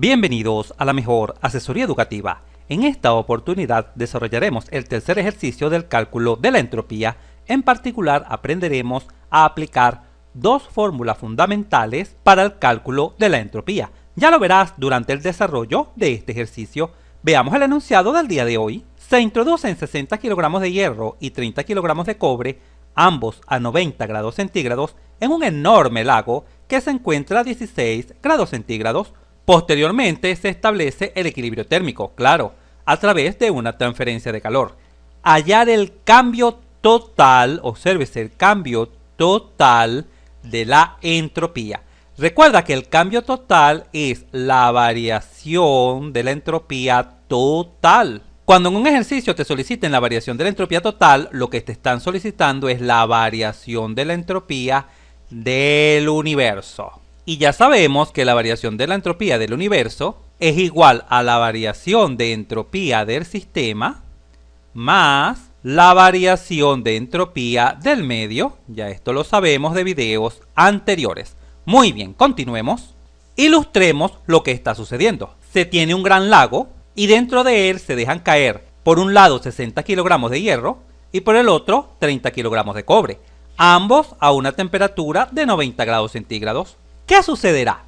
Bienvenidos a la mejor asesoría educativa. En esta oportunidad desarrollaremos el tercer ejercicio del cálculo de la entropía. En particular aprenderemos a aplicar dos fórmulas fundamentales para el cálculo de la entropía. Ya lo verás durante el desarrollo de este ejercicio. Veamos el enunciado del día de hoy. Se introducen 60 kilogramos de hierro y 30 kilogramos de cobre, ambos a 90 grados centígrados, en un enorme lago que se encuentra a 16 grados centígrados. Posteriormente se establece el equilibrio térmico, claro, a través de una transferencia de calor. Hallar el cambio total, obsérvese el cambio total de la entropía. Recuerda que el cambio total es la variación de la entropía total. Cuando en un ejercicio te soliciten la variación de la entropía total, lo que te están solicitando es la variación de la entropía del universo. Y ya sabemos que la variación de la entropía del universo es igual a la variación de entropía del sistema más la variación de entropía del medio. Ya esto lo sabemos de videos anteriores. Muy bien, continuemos. Ilustremos lo que está sucediendo. Se tiene un gran lago y dentro de él se dejan caer por un lado 60 kilogramos de hierro y por el otro 30 kilogramos de cobre, ambos a una temperatura de 90 grados centígrados. ¿Qué sucederá?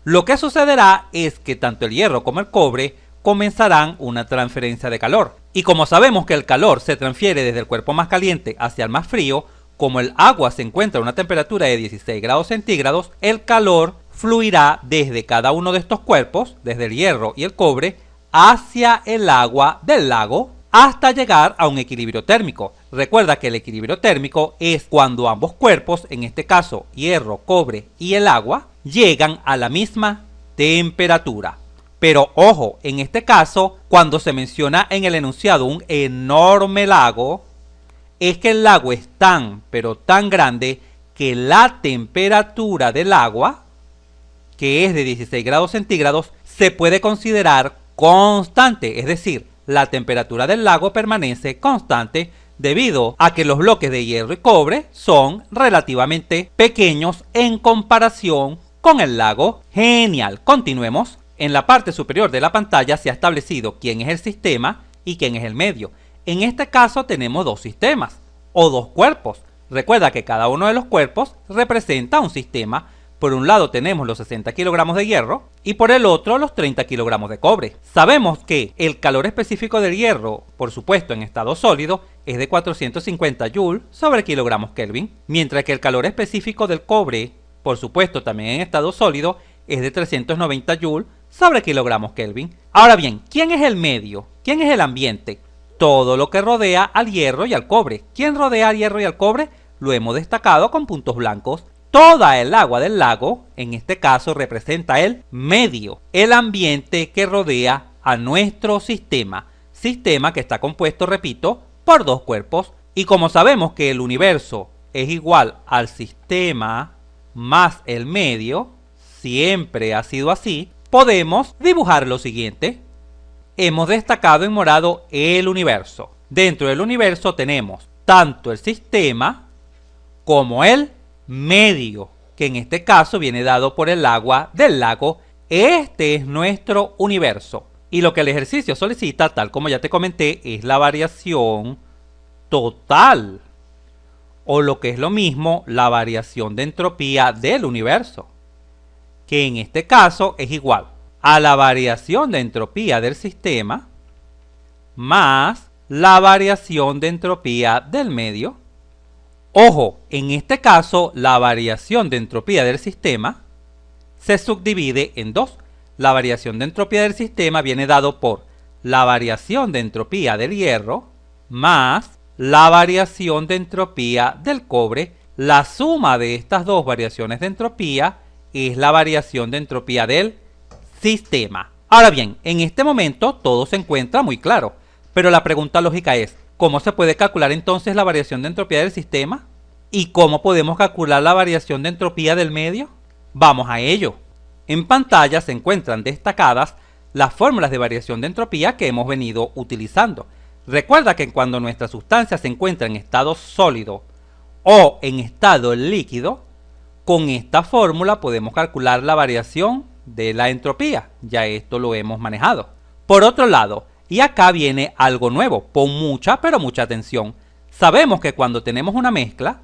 Lo que sucederá es que tanto el hierro como el cobre comenzarán una transferencia de calor. Y como sabemos que el calor se transfiere desde el cuerpo más caliente hacia el más frío, como el agua se encuentra a una temperatura de 16 grados centígrados, el calor fluirá desde cada uno de estos cuerpos, desde el hierro y el cobre, hacia el agua del lago hasta llegar a un equilibrio térmico. Recuerda que el equilibrio térmico es cuando ambos cuerpos, en este caso hierro, cobre y el agua, llegan a la misma temperatura. Pero ojo, en este caso, cuando se menciona en el enunciado un enorme lago, es que el lago es tan, pero tan grande que la temperatura del agua, que es de 16 grados centígrados, se puede considerar constante, es decir, la temperatura del lago permanece constante debido a que los bloques de hierro y cobre son relativamente pequeños en comparación con el lago. Genial, continuemos. En la parte superior de la pantalla se ha establecido quién es el sistema y quién es el medio. En este caso tenemos dos sistemas o dos cuerpos. Recuerda que cada uno de los cuerpos representa un sistema. Por un lado tenemos los 60 kilogramos de hierro y por el otro los 30 kilogramos de cobre. Sabemos que el calor específico del hierro, por supuesto en estado sólido, es de 450 Joule sobre kilogramos Kelvin, mientras que el calor específico del cobre, por supuesto también en estado sólido, es de 390 Joule sobre kilogramos Kelvin. Ahora bien, ¿quién es el medio? ¿Quién es el ambiente? Todo lo que rodea al hierro y al cobre. ¿Quién rodea al hierro y al cobre? Lo hemos destacado con puntos blancos. Toda el agua del lago, en este caso, representa el medio, el ambiente que rodea a nuestro sistema. Sistema que está compuesto, repito, por dos cuerpos. Y como sabemos que el universo es igual al sistema más el medio, siempre ha sido así, podemos dibujar lo siguiente. Hemos destacado en morado el universo. Dentro del universo tenemos tanto el sistema como el medio, que en este caso viene dado por el agua del lago. Este es nuestro universo. Y lo que el ejercicio solicita, tal como ya te comenté, es la variación total. O lo que es lo mismo, la variación de entropía del universo, que en este caso es igual a la variación de entropía del sistema más la variación de entropía del medio. Ojo, en este caso la variación de entropía del sistema se subdivide en dos. La variación de entropía del sistema viene dado por la variación de entropía del hierro más la variación de entropía del cobre. La suma de estas dos variaciones de entropía es la variación de entropía del sistema. Ahora bien, en este momento todo se encuentra muy claro, pero la pregunta lógica es, ¿cómo se puede calcular entonces la variación de entropía del sistema? ¿Y cómo podemos calcular la variación de entropía del medio? Vamos a ello. En pantalla se encuentran destacadas las fórmulas de variación de entropía que hemos venido utilizando. Recuerda que cuando nuestra sustancia se encuentra en estado sólido o en estado líquido, con esta fórmula podemos calcular la variación de la entropía. Ya esto lo hemos manejado. Por otro lado, y acá viene algo nuevo, pon mucha pero mucha atención. Sabemos que cuando tenemos una mezcla,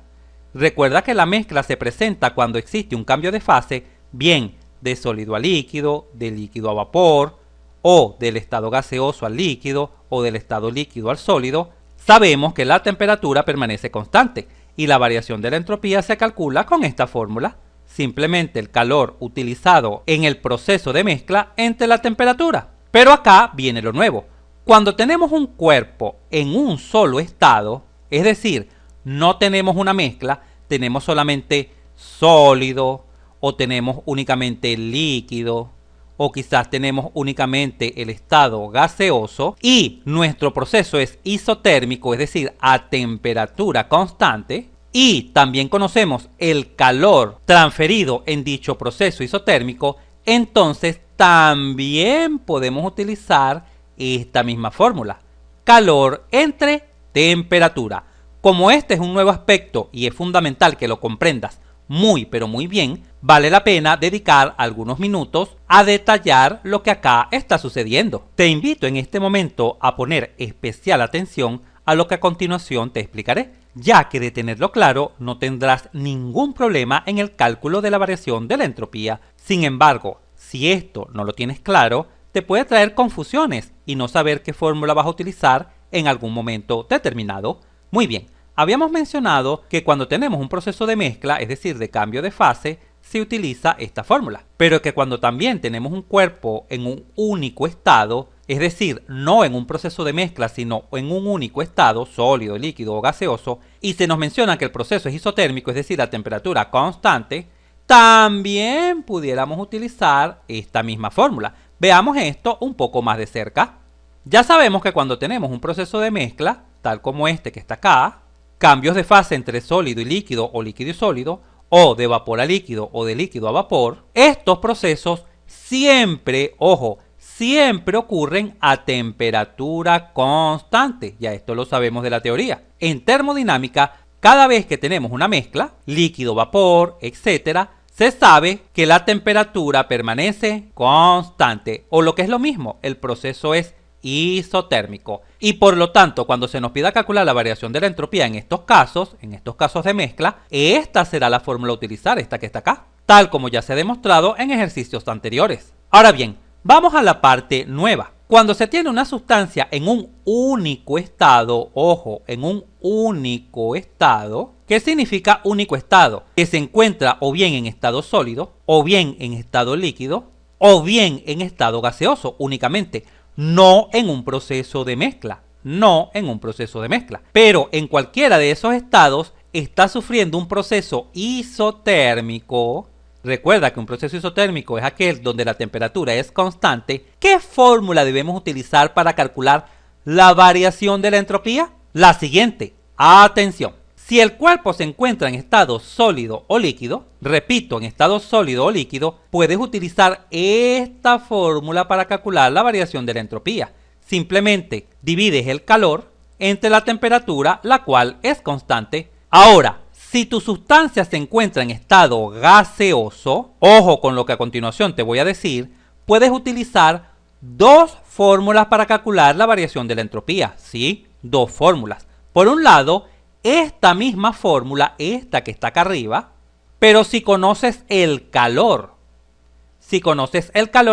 recuerda que la mezcla se presenta cuando existe un cambio de fase, bien de sólido a líquido, de líquido a vapor, o del estado gaseoso al líquido, o del estado líquido al sólido. Sabemos que la temperatura permanece constante y la variación de la entropía se calcula con esta fórmula. Simplemente el calor utilizado en el proceso de mezcla entre la temperatura. Pero acá viene lo nuevo. Cuando tenemos un cuerpo en un solo estado, es decir, no tenemos una mezcla, tenemos solamente sólido, o tenemos únicamente líquido, o quizás tenemos únicamente el estado gaseoso, y nuestro proceso es isotérmico, es decir, a temperatura constante, y también conocemos el calor transferido en dicho proceso isotérmico, entonces también podemos utilizar esta misma fórmula, calor entre temperatura. Como este es un nuevo aspecto y es fundamental que lo comprendas muy pero muy bien, vale la pena dedicar algunos minutos a detallar lo que acá está sucediendo. Te invito en este momento a poner especial atención a lo que a continuación te explicaré, ya que de tenerlo claro no tendrás ningún problema en el cálculo de la variación de la entropía. Sin embargo, si esto no lo tienes claro, te puede traer confusiones y no saber qué fórmula vas a utilizar en algún momento determinado. Muy bien, habíamos mencionado que cuando tenemos un proceso de mezcla, es decir, de cambio de fase, se utiliza esta fórmula. Pero que cuando también tenemos un cuerpo en un único estado, es decir, no en un proceso de mezcla, sino en un único estado, sólido, líquido o gaseoso, y se nos menciona que el proceso es isotérmico, es decir, a temperatura constante, también pudiéramos utilizar esta misma fórmula. Veamos esto un poco más de cerca. Ya sabemos que cuando tenemos un proceso de mezcla, tal como este que está acá, cambios de fase entre sólido y líquido o líquido y sólido, o de vapor a líquido o de líquido a vapor, estos procesos siempre, ojo, siempre ocurren a temperatura constante. Ya esto lo sabemos de la teoría. En termodinámica, cada vez que tenemos una mezcla, líquido, vapor, etc., se sabe que la temperatura permanece constante, o lo que es lo mismo, el proceso es isotérmico. Y por lo tanto, cuando se nos pida calcular la variación de la entropía en estos casos de mezcla, esta será la fórmula a utilizar, esta que está acá, tal como ya se ha demostrado en ejercicios anteriores. Ahora bien, vamos a la parte nueva. Cuando se tiene una sustancia en un único estado, ojo, en un único estado, ¿qué significa único estado? Que se encuentra o bien en estado sólido, o bien en estado líquido, o bien en estado gaseoso únicamente, no en un proceso de mezcla, no en un proceso de mezcla. Pero en cualquiera de esos estados está sufriendo un proceso isotérmico. Recuerda que un proceso isotérmico es aquel donde la temperatura es constante. ¿Qué fórmula debemos utilizar para calcular la variación de la entropía? La siguiente. Atención. Si el cuerpo se encuentra en estado sólido o líquido, repito, en estado sólido o líquido, puedes utilizar esta fórmula para calcular la variación de la entropía. Simplemente divides el calor entre la temperatura, la cual es constante. Ahora, si tu sustancia se encuentra en estado gaseoso, ojo con lo que a continuación te voy a decir, puedes utilizar dos fórmulas para calcular la variación de la entropía. ¿Sí? Dos fórmulas. Por un lado, esta misma fórmula, esta que está acá arriba, pero si conoces el calor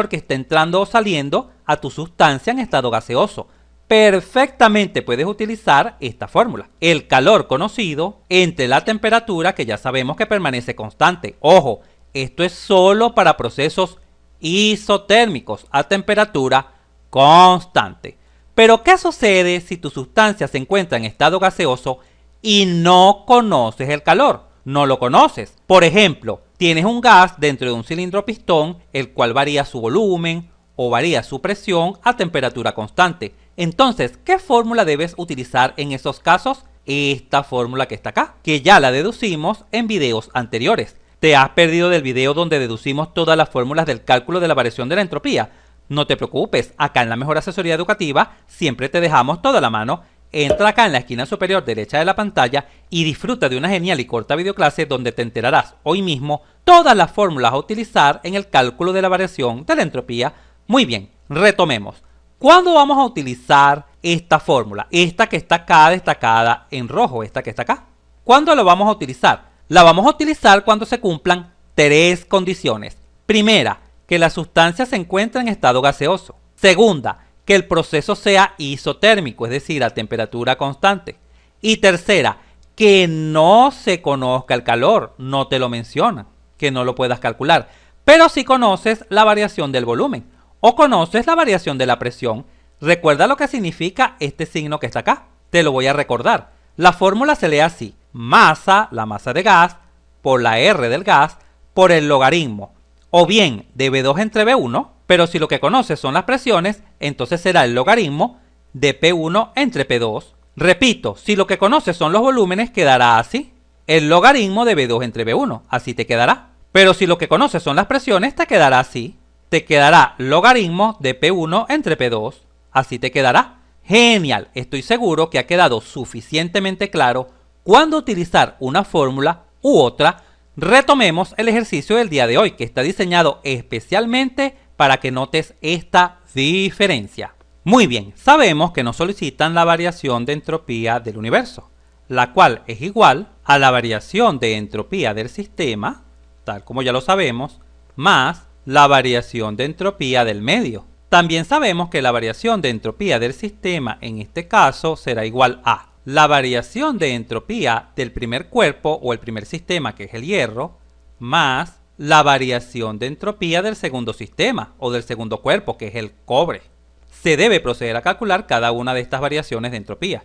que está entrando o saliendo a tu sustancia en estado gaseoso, perfectamente puedes utilizar esta fórmula. El calor conocido entre la temperatura, que ya sabemos que permanece constante. Ojo, esto es solo para procesos isotérmicos a temperatura constante. Pero ¿qué sucede si tu sustancia se encuentra en estado gaseoso y no conoces el calor? No lo conoces. Por ejemplo, tienes un gas dentro de un cilindro pistón, el cual varía su volumen o varía su presión a temperatura constante. Entonces, ¿qué fórmula debes utilizar en esos casos? Esta fórmula que está acá, que ya la deducimos en videos anteriores. ¿Te has perdido del video donde deducimos todas las fórmulas del cálculo de la variación de la entropía? No te preocupes, acá en la Mejor Asesoría Educativa siempre te dejamos toda la mano entra acá en la esquina superior derecha de la pantalla y disfruta de una genial y corta videoclase donde te enterarás hoy mismo todas las fórmulas a utilizar en el cálculo de la variación de la entropía. Muy bien, retomemos. ¿Cuándo vamos a utilizar esta fórmula? Esta que está acá destacada en rojo, esta que está acá. ¿Cuándo la vamos a utilizar? La vamos a utilizar cuando se cumplan tres condiciones. Primera, que la sustancia se encuentre en estado gaseoso. Segunda, que el proceso sea isotérmico, es decir, a temperatura constante. Y tercera, que no se conozca el calor, no te lo mencionan, que no lo puedas calcular, pero si conoces la variación del volumen o conoces la variación de la presión. Recuerda lo que significa este signo que está acá, te lo voy a recordar. La fórmula se lee así: masa, la masa de gas, por la R del gas, por el logaritmo, o bien de V2 entre V1, pero si lo que conoces son las presiones, entonces será el logaritmo de P1 entre P2. Repito, si lo que conoces son los volúmenes, quedará así: el logaritmo de V2 entre V1, así te quedará. Pero si lo que conoces son las presiones, te quedará así: te quedará logaritmo de P1 entre P2, así te quedará. Genial, estoy seguro que ha quedado suficientemente claro cuándo utilizar una fórmula u otra. Retomemos el ejercicio del día de hoy, que está diseñado especialmente para que notes esta diferencia. Muy bien, sabemos que nos solicitan la variación de entropía del universo, la cual es igual a la variación de entropía del sistema, tal como ya lo sabemos, más la variación de entropía del medio. También sabemos que la variación de entropía del sistema en este caso será igual a la variación de entropía del primer cuerpo o el primer sistema, que es el hierro, más la variación de entropía del segundo sistema o del segundo cuerpo, que es el cobre. Se debe proceder a calcular cada una de estas variaciones de entropía.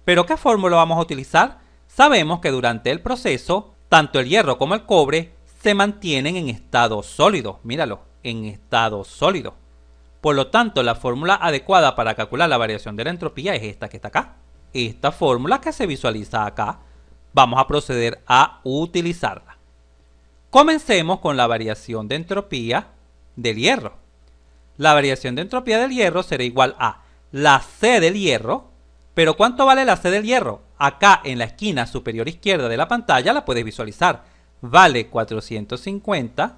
¿Pero qué fórmula vamos a utilizar? Sabemos que durante el proceso, tanto el hierro como el cobre se mantienen en estado sólido. Míralo, en estado sólido. Por lo tanto, la fórmula adecuada para calcular la variación de la entropía es esta que está acá. Esta fórmula que se visualiza acá, vamos a proceder a utilizarla. Comencemos con la variación de entropía del hierro. La variación de entropía del hierro será igual a la C del hierro. ¿Pero cuánto vale la C del hierro? Acá en la esquina superior izquierda de la pantalla la puedes visualizar. Vale 450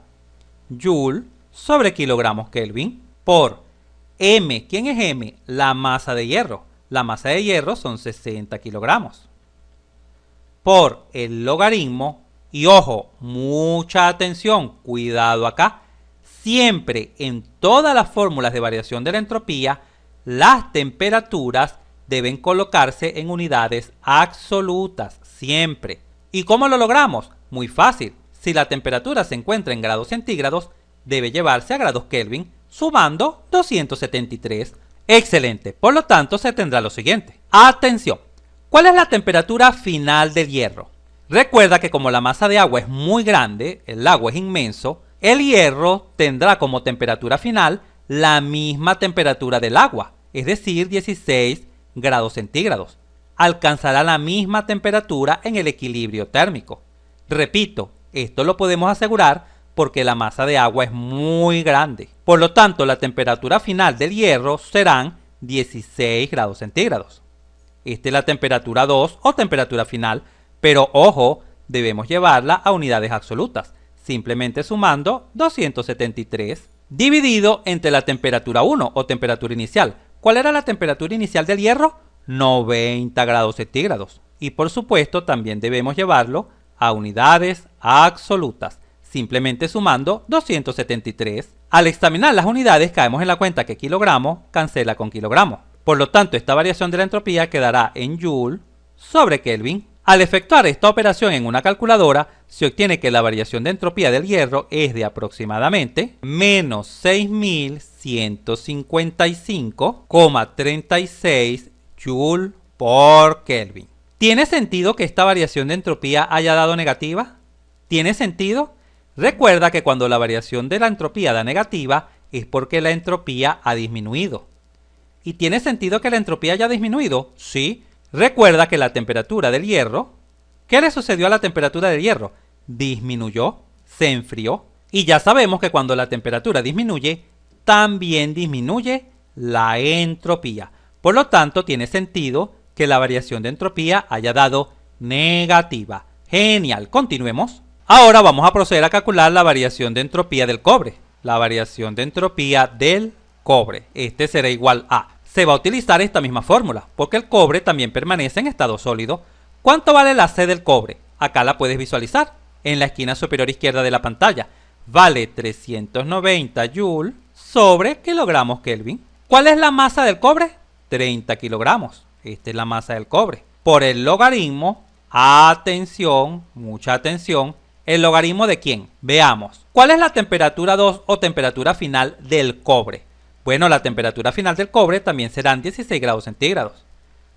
Joule sobre kilogramos Kelvin por M. ¿Quién es M? La masa de hierro. La masa de hierro son 60 kilogramos. Por el logaritmo, y ojo, mucha atención, cuidado acá. Siempre en todas las fórmulas de variación de la entropía, las temperaturas deben colocarse en unidades absolutas, siempre. ¿Y cómo lo logramos? Muy fácil. Si la temperatura se encuentra en grados centígrados, debe llevarse a grados Kelvin, sumando 273. Excelente. Por lo tanto, se tendrá lo siguiente. Atención. ¿Cuál es la temperatura final del hierro? Recuerda que como la masa de agua es muy grande, el agua es inmenso, el hierro tendrá como temperatura final la misma temperatura del agua, es decir, 16 grados centígrados. Alcanzará la misma temperatura en el equilibrio térmico. Repito, esto lo podemos asegurar porque la masa de agua es muy grande. Por lo tanto, la temperatura final del hierro serán 16 grados centígrados. Esta es la temperatura 2 o temperatura final, pero ojo, debemos llevarla a unidades absolutas, simplemente sumando 273 dividido entre la temperatura 1 o temperatura inicial. ¿Cuál era la temperatura inicial del hierro? 90 grados centígrados. Y por supuesto también debemos llevarlo a unidades absolutas, simplemente sumando 273. Al examinar las unidades caemos en la cuenta que kilogramo cancela con kilogramo. Por lo tanto, esta variación de la entropía quedará en Joule sobre Kelvin. Al efectuar esta operación en una calculadora, se obtiene que la variación de entropía del hierro es de aproximadamente menos 6155,36 Joule por Kelvin. ¿Tiene sentido que esta variación de entropía haya dado negativa? ¿Tiene sentido? Recuerda que cuando la variación de la entropía da negativa es porque la entropía ha disminuido. ¿Y tiene sentido que la entropía haya disminuido? Sí. Recuerda que la temperatura del hierro, ¿qué le sucedió a la temperatura del hierro? Disminuyó, se enfrió. Y ya sabemos que cuando la temperatura disminuye, también disminuye la entropía. Por lo tanto, tiene sentido que la variación de entropía haya dado negativa. Genial, continuemos. Ahora vamos a proceder a calcular la variación de entropía del cobre. La variación de entropía del cobre. Este será igual a... Se va a utilizar esta misma fórmula, porque el cobre también permanece en estado sólido. ¿Cuánto vale la C del cobre? Acá la puedes visualizar, en la esquina superior izquierda de la pantalla. Vale 390 Joule sobre kilogramos Kelvin. ¿Cuál es la masa del cobre? 30 kilogramos. Esta es la masa del cobre. Por el logaritmo, atención, mucha atención, ¿el logaritmo de quién? Veamos. ¿Cuál es la temperatura 2 o temperatura final del cobre? Bueno, la temperatura final del cobre también serán 16 grados centígrados.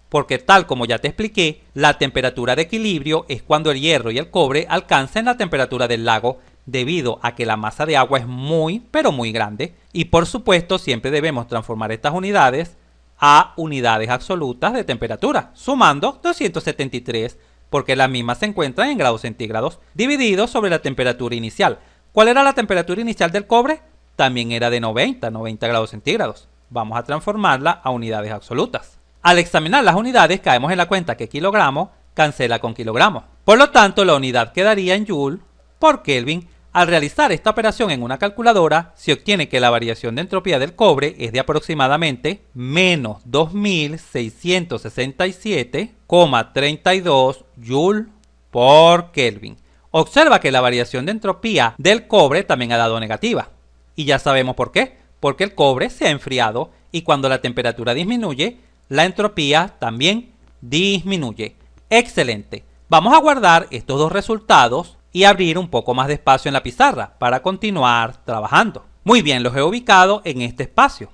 Porque tal como ya te expliqué, la temperatura de equilibrio es cuando el hierro y el cobre alcanzan la temperatura del lago debido a que la masa de agua es muy, pero muy grande. Y por supuesto, siempre debemos transformar estas unidades a unidades absolutas de temperatura, sumando 273, porque las mismas se encuentran en grados centígrados, divididos sobre la temperatura inicial. ¿Cuál era la temperatura inicial del cobre? También era de 90 grados centígrados. Vamos a transformarla a unidades absolutas. Al examinar las unidades, caemos en la cuenta que kilogramo cancela con kilogramos. Por lo tanto, la unidad quedaría en Joule por Kelvin. Al realizar esta operación en una calculadora, se obtiene que la variación de entropía del cobre es de aproximadamente menos 2667,32 Joule por Kelvin. Observa que la variación de entropía del cobre también ha dado negativa. Y ya sabemos por qué. Porque el cobre se ha enfriado y cuando la temperatura disminuye, la entropía también disminuye. Excelente. Vamos a guardar estos dos resultados y abrir un poco más de espacio en la pizarra para continuar trabajando. Muy bien, los he ubicado en este espacio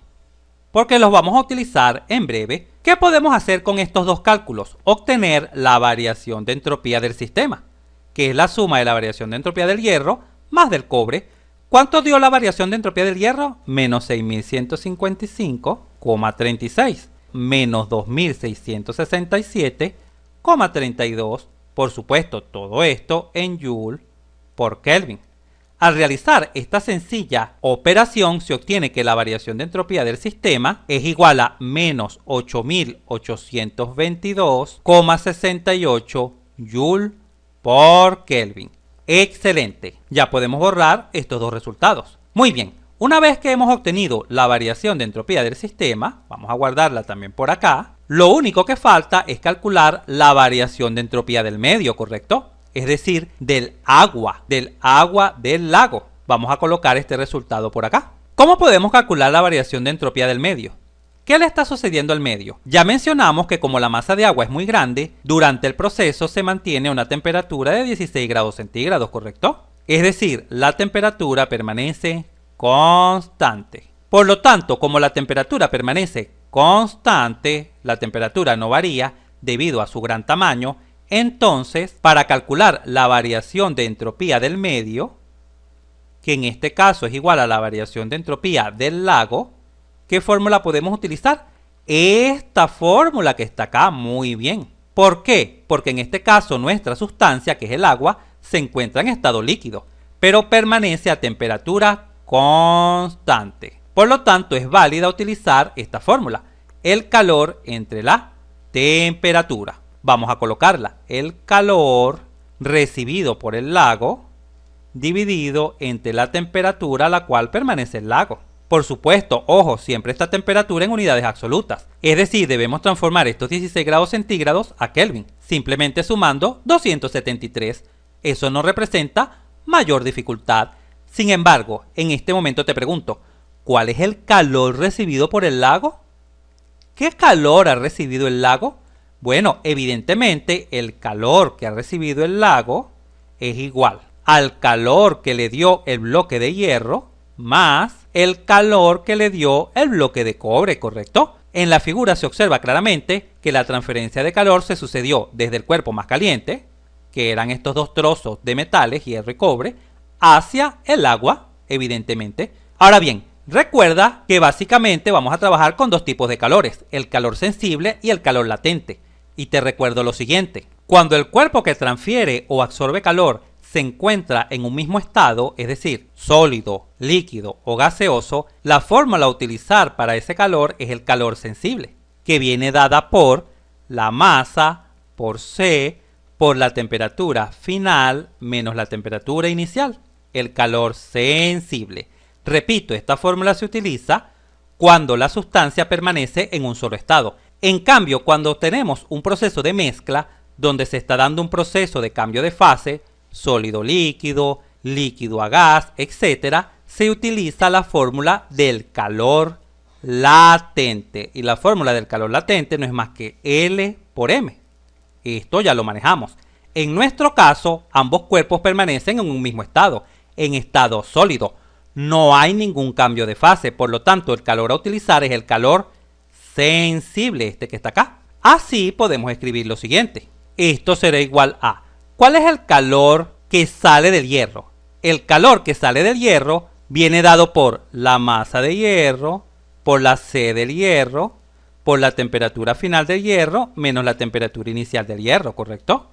porque los vamos a utilizar en breve. ¿Qué podemos hacer con estos dos cálculos? Obtener la variación de entropía del sistema, que es la suma de la variación de entropía del hierro más del cobre. ¿Cuánto dio la variación de entropía del hierro? Menos 6155,36. Menos 2667,32. Por supuesto, todo esto en Joule por Kelvin. Al realizar esta sencilla operación, se obtiene que la variación de entropía del sistema es igual a menos 8822,68 Joule por Kelvin. Excelente. Ya podemos borrar estos dos resultados. Muy bien. Una vez que hemos obtenido la variación de entropía del sistema, vamos a guardarla también por acá, lo único que falta es calcular la variación de entropía del medio, ¿correcto? Es decir, del agua del lago. Vamos a colocar este resultado por acá. ¿Cómo podemos calcular la variación de entropía del medio? ¿Qué le está sucediendo al medio? Ya mencionamos que como la masa de agua es muy grande, durante el proceso se mantiene una temperatura de 16 grados centígrados, ¿correcto? Es decir, la temperatura permanece constante. Por lo tanto, como la temperatura permanece constante, la temperatura no varía debido a su gran tamaño, entonces, para calcular la variación de entropía del medio, que en este caso es igual a la variación de entropía del lago, ¿qué fórmula podemos utilizar? Esta fórmula que está acá, muy bien. ¿Por qué? Porque en este caso nuestra sustancia, que es el agua, se encuentra en estado líquido, pero permanece a temperatura constante. Por lo tanto, es válida utilizar esta fórmula, el calor entre la temperatura. Vamos a colocarla, el calor recibido por el lago dividido entre la temperatura a la cual permanece el lago. Por supuesto, ojo, siempre esta temperatura en unidades absolutas. Es decir, debemos transformar estos 16 grados centígrados a Kelvin, simplemente sumando 273. Eso no representa mayor dificultad. Sin embargo, en este momento te pregunto, ¿cuál es el calor recibido por el lago? ¿Qué calor ha recibido el lago? Bueno, evidentemente el calor que ha recibido el lago es igual al calor que le dio el bloque de hierro más el calor que le dio el bloque de cobre, ¿correcto? En la figura se observa claramente que la transferencia de calor se sucedió desde el cuerpo más caliente, que eran estos dos trozos de metales, hierro y cobre, hacia el agua, evidentemente. Ahora bien, recuerda que básicamente vamos a trabajar con dos tipos de calores, el calor sensible y el calor latente. Y te recuerdo lo siguiente, cuando el cuerpo que transfiere o absorbe calor se encuentra en un mismo estado, es decir, sólido, líquido o gaseoso, la fórmula a utilizar para ese calor es el calor sensible, que viene dada por la masa por C por la temperatura final menos la temperatura inicial, el calor sensible. Repito, esta fórmula se utiliza cuando la sustancia permanece en un solo estado. En cambio, cuando tenemos un proceso de mezcla, donde se está dando un proceso de cambio de fase, sólido-líquido, líquido a gas, etc., se utiliza la fórmula del calor latente. Y la fórmula del calor latente no es más que L por M. Esto ya lo manejamos. En nuestro caso, ambos cuerpos permanecen en un mismo estado, en estado sólido. No hay ningún cambio de fase, por lo tanto el calor a utilizar es el calor sensible, este que está acá. Así podemos escribir lo siguiente. Esto será igual a, ¿cuál es el calor que sale del hierro? El calor que sale del hierro viene dado por la masa de hierro, por la C del hierro, por la temperatura final del hierro, menos la temperatura inicial del hierro, ¿correcto?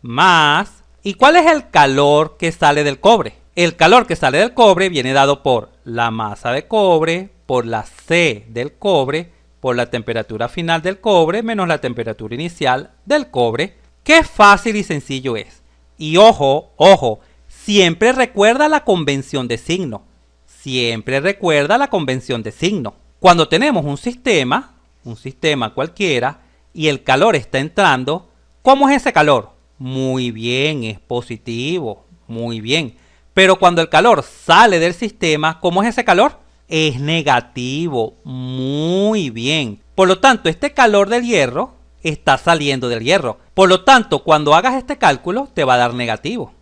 Más, ¿y cuál es el calor que sale del cobre? El calor que sale del cobre viene dado por la masa de cobre, por la C del cobre, por la temperatura final del cobre, menos la temperatura inicial del cobre. ¡Qué fácil y sencillo es! Y ojo, ojo, siempre recuerda la convención de signo. Siempre recuerda la convención de signo. Cuando tenemos un sistema cualquiera, y el calor está entrando, ¿cómo es ese calor? Muy bien, es positivo, muy bien. Pero cuando el calor sale del sistema, ¿cómo es ese calor? Es negativo, muy bien. Por lo tanto, este calor del hierro está saliendo del hierro. Por lo tanto, cuando hagas este cálculo, te va a dar negativo.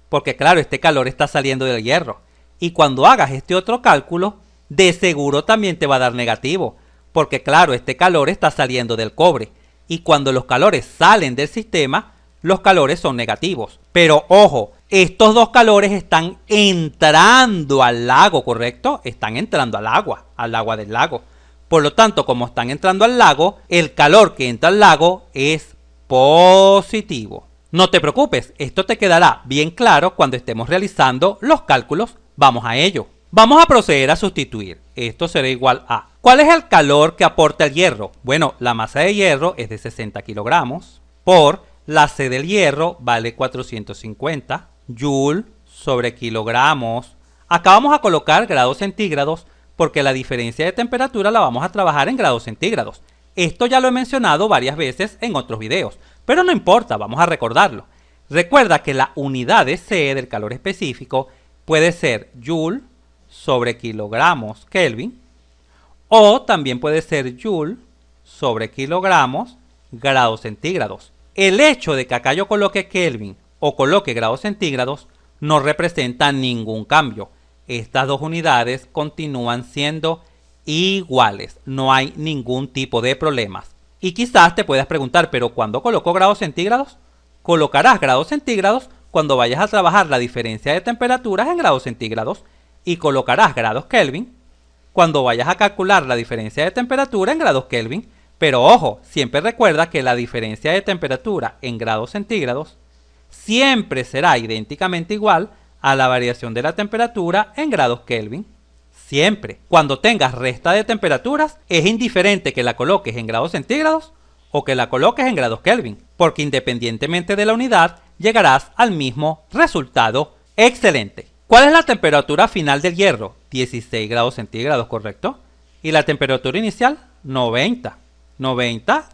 Porque claro, este calor está saliendo del hierro. Y cuando hagas este otro cálculo, de seguro también te va a dar negativo. Porque claro, este calor está saliendo del cobre. Y cuando los calores salen del sistema, los calores son negativos. Pero ojo, estos dos calores están entrando al lago, ¿correcto? Están entrando al agua del lago. Por lo tanto, como están entrando al lago, el calor que entra al lago es positivo. No te preocupes, esto te quedará bien claro cuando estemos realizando los cálculos. Vamos a ello. Vamos a proceder a sustituir. Esto será igual a, ¿cuál es el calor que aporta el hierro? Bueno, la masa de hierro es de 60 kilogramos por la C del hierro vale 450 Joule sobre kilogramos. Acá vamos a colocar grados centígrados porque la diferencia de temperatura la vamos a trabajar en grados centígrados. Esto ya lo he mencionado varias veces en otros videos, pero no importa, vamos a recordarlo. Recuerda que la unidad de C del calor específico puede ser Joule sobre kilogramos Kelvin, o también puede ser Joule sobre kilogramos grados centígrados. El hecho de que acá yo coloque Kelvin o coloque grados centígrados no representa ningún cambio. Estas dos unidades continúan siendo iguales, no hay ningún tipo de problemas. Y quizás te puedas preguntar, ¿pero cuándo coloco grados centígrados? Colocarás grados centígrados cuando vayas a trabajar la diferencia de temperaturas en grados centígrados y colocarás grados Kelvin cuando vayas a calcular la diferencia de temperatura en grados Kelvin. Pero ojo, siempre recuerda que la diferencia de temperatura en grados centígrados siempre será idénticamente igual a la variación de la temperatura en grados Kelvin. Siempre. Cuando tengas resta de temperaturas, es indiferente que la coloques en grados centígrados o que la coloques en grados Kelvin, porque independientemente de la unidad, llegarás al mismo resultado. Excelente. ¿Cuál es la temperatura final del hierro? 16 grados centígrados, ¿correcto? ¿Y la temperatura inicial? 90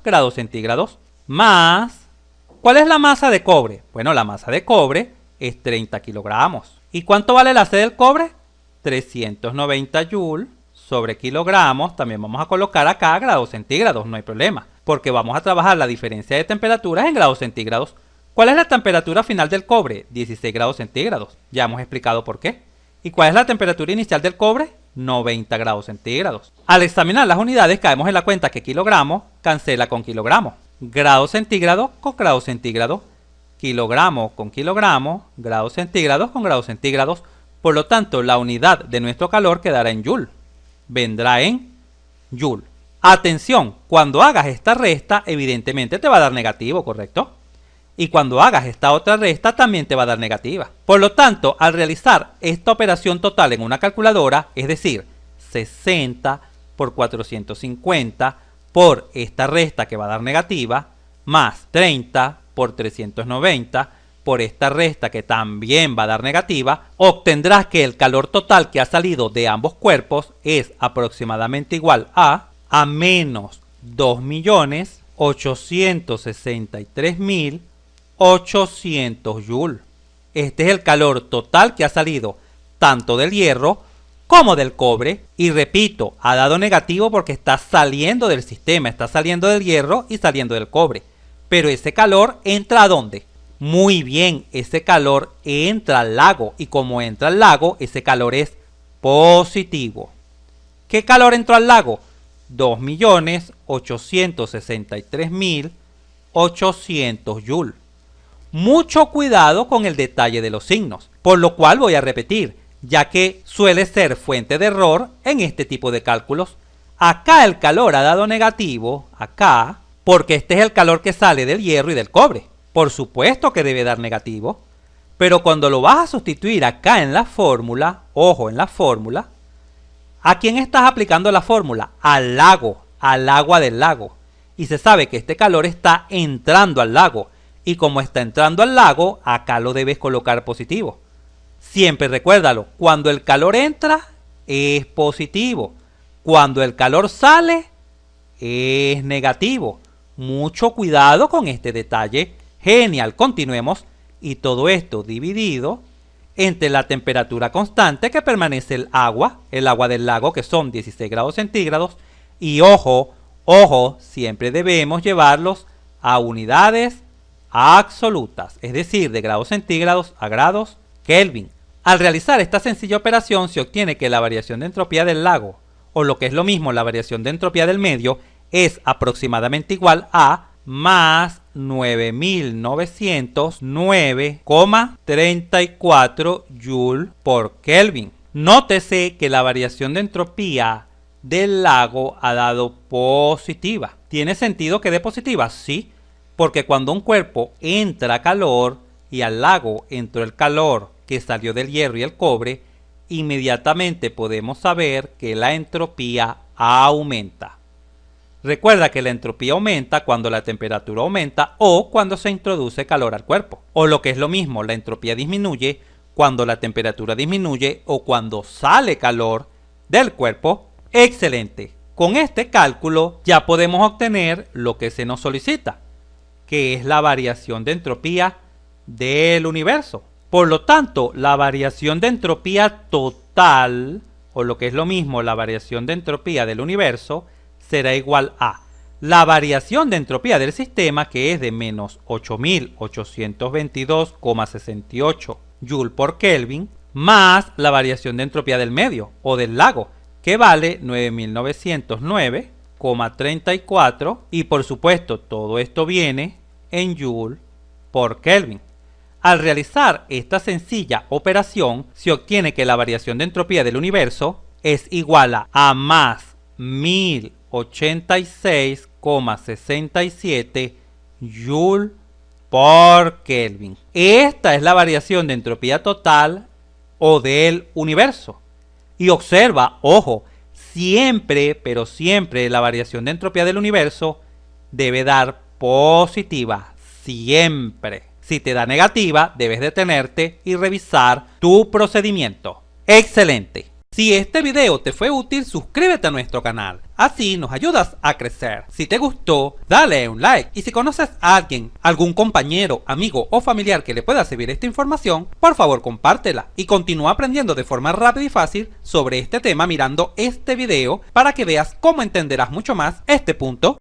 grados centígrados. Más, ¿cuál es la masa de cobre? Bueno, la masa de cobre es 30 kilogramos. ¿Y cuánto vale la C del cobre? 390 Joule sobre kilogramos. También vamos a colocar acá grados centígrados, no hay problema, porque vamos a trabajar la diferencia de temperaturas en grados centígrados. ¿Cuál es la temperatura final del cobre? 16 grados centígrados. Ya hemos explicado por qué. ¿Y cuál es la temperatura inicial del cobre? 90 grados centígrados. Al examinar las unidades caemos en la cuenta que kilogramo cancela con kilogramo. Grado centígrado con grado centígrado. Kilogramo con kilogramo. Grados centígrados con grados centígrados. Por lo tanto, la unidad de nuestro calor quedará en Joule. Vendrá en Joule. Atención, cuando hagas esta resta, evidentemente te va a dar negativo, ¿correcto? Y cuando hagas esta otra resta también te va a dar negativa. Por lo tanto, al realizar esta operación total en una calculadora, es decir, 60 por 450 por esta resta que va a dar negativa, más 30 por 390 por esta resta que también va a dar negativa, obtendrás que el calor total que ha salido de ambos cuerpos es aproximadamente igual a menos 2.863.800 joules. Este es el calor total que ha salido tanto del hierro como del cobre, y repito, ha dado negativo porque está saliendo del sistema, está saliendo del hierro y saliendo del cobre. Pero ese calor entra ¿a dónde? Muy bien, ese calor entra al lago, y como entra al lago, ese calor es positivo. ¿Qué calor entró al lago? 2.863.800 joules. Mucho cuidado con el detalle de los signos, por lo cual voy a repetir, ya que suele ser fuente de error en este tipo de cálculos. Acá el calor ha dado negativo, acá, porque este es el calor que sale del hierro y del cobre. Por supuesto que debe dar negativo, pero cuando lo vas a sustituir acá en la fórmula, ojo en la fórmula, ¿a quién estás aplicando la fórmula? Al lago, al agua del lago. Y se sabe que este calor está entrando al lago, y como está entrando al lago, acá lo debes colocar positivo. Siempre recuérdalo, cuando el calor entra es positivo, cuando el calor sale es negativo. Mucho cuidado con este detalle. Genial, continuemos. Y todo esto dividido entre la temperatura constante que permanece el agua del lago, que son 16 grados centígrados. Y ojo, siempre debemos llevarlos a unidades absolutas, es decir, de grados centígrados a grados Kelvin. Al realizar esta sencilla operación se obtiene que la variación de entropía del lago, o lo que es lo mismo la variación de entropía del medio, es aproximadamente igual a más 9.909,34 joules por Kelvin. Nótese que la variación de entropía del lago ha dado positiva. ¿Tiene sentido que dé positiva? Sí, porque cuando un cuerpo entra calor y al lago entró el calor que salió del hierro y el cobre, inmediatamente podemos saber que la entropía aumenta. Recuerda que la entropía aumenta cuando la temperatura aumenta o cuando se introduce calor al cuerpo. O lo que es lo mismo, la entropía disminuye cuando la temperatura disminuye o cuando sale calor del cuerpo. Excelente. Con este cálculo ya podemos obtener lo que se nos solicita, que es la variación de entropía del universo. Por lo tanto, la variación de entropía total, o lo que es lo mismo, la variación de entropía del universo, será igual a la variación de entropía del sistema, que es de menos 8.822,68 joules por Kelvin, más la variación de entropía del medio, o del lago, que vale 9.909,34, y por supuesto todo esto viene en joule por Kelvin. Al realizar esta sencilla operación, se obtiene que la variación de entropía del universo es igual a más 1086,67 joule por Kelvin. Esta es la variación de entropía total o del universo. Y observa, ojo, siempre, pero siempre la variación de entropía del universo debe dar positiva, siempre. Si te da negativa, debes detenerte y revisar tu procedimiento. ¡Excelente! Si este video te fue útil, suscríbete a nuestro canal. Así nos ayudas a crecer. Si te gustó, dale un like. Y si conoces a alguien, algún compañero, amigo o familiar que le pueda servir esta información, por favor compártela. Y continúa aprendiendo de forma rápida y fácil sobre este tema mirando este video para que veas cómo entenderás mucho más este punto